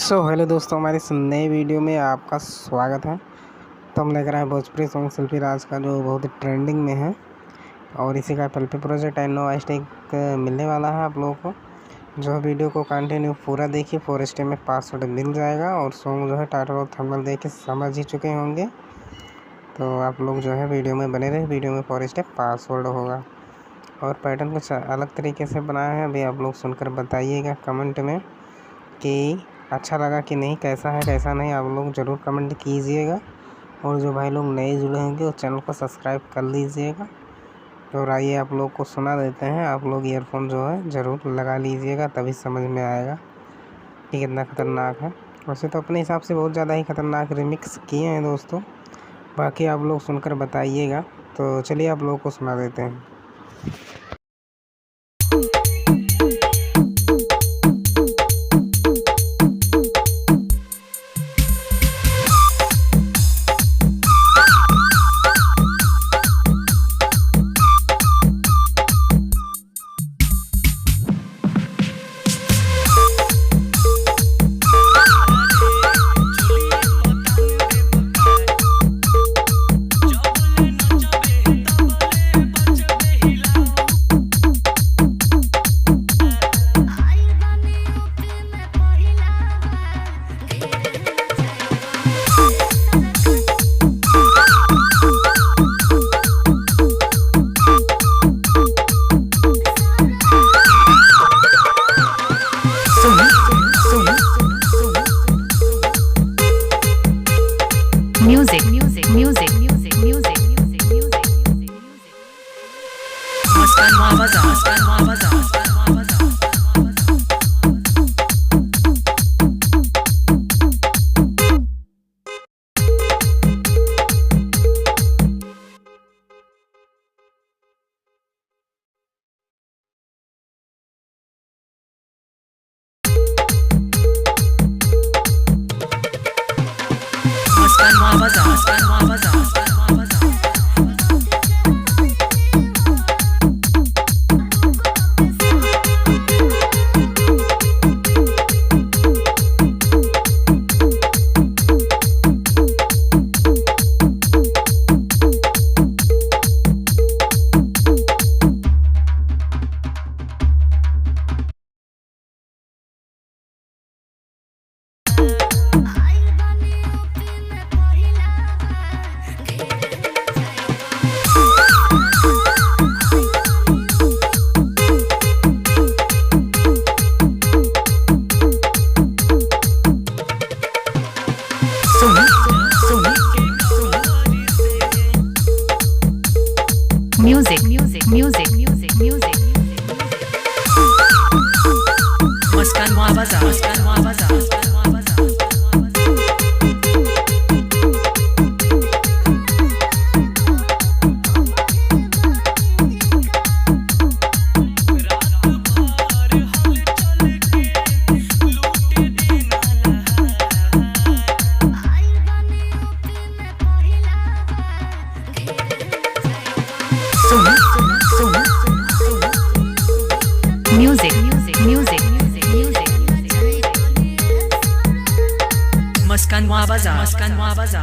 Hello दोस्तों, हमारे इस नए वीडियो में आपका स्वागत है। तो हम लेकर आए भोजपुरी सॉन्ग सेल्फी राज का, जो बहुत ही ट्रेंडिंग में है और इसी का pulpy project and no hashtag मिलने वाला है आप लोगों को। जो वीडियो को कंटिन्यू पूरा देखिए, 4 स्टेप में पासवर्ड मिल जाएगा और सॉन्ग जो है टाइटल और थंबनेल देख के समझ ही चुके होंगे। तो आप लोग जो है वीडियो में बने रहे, वीडियो में 4 स्टेप पासवर्ड होगा और पैटर्न कुछ अलग तरीके से बनाया है। अभी आप लोग सुनकर बताइएगा कमेंट में कि अच्छा लगा कि नहीं, कैसा है कैसा नहीं, आप लोग ज़रूर कमेंट कीजिएगा। और जो भाई लोग नए जुड़े होंगे वो चैनल को सब्सक्राइब कर लीजिएगा। तो आइए आप लोग को सुना देते हैं। आप लोग ईयरफोन जो है ज़रूर लगा लीजिएगा, तभी समझ में आएगा कि कितना ख़तरनाक है। वैसे तो अपने हिसाब से बहुत ज़्यादा ही ख़तरनाक रिमिक्स किए हैं दोस्तों, बाकी आप लोग सुनकर बताइएगा। तो चलिए आप लोगों को सुना देते हैं। Music. Muskan Wawaza. Music. Muskan Wawaza. Music. Muskan Wawaza.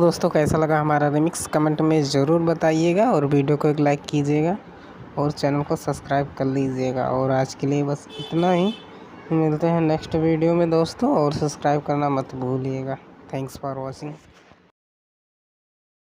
दोस्तों, कैसा लगा हमारा रिमिक्स कमेंट में ज़रूर बताइएगा और वीडियो को एक लाइक कीजिएगा और चैनल को सब्सक्राइब कर लीजिएगा। और आज के लिए बस इतना ही, मिलते हैं नेक्स्ट वीडियो में दोस्तों, और सब्सक्राइब करना मत भूलिएगा। Thanks for watching.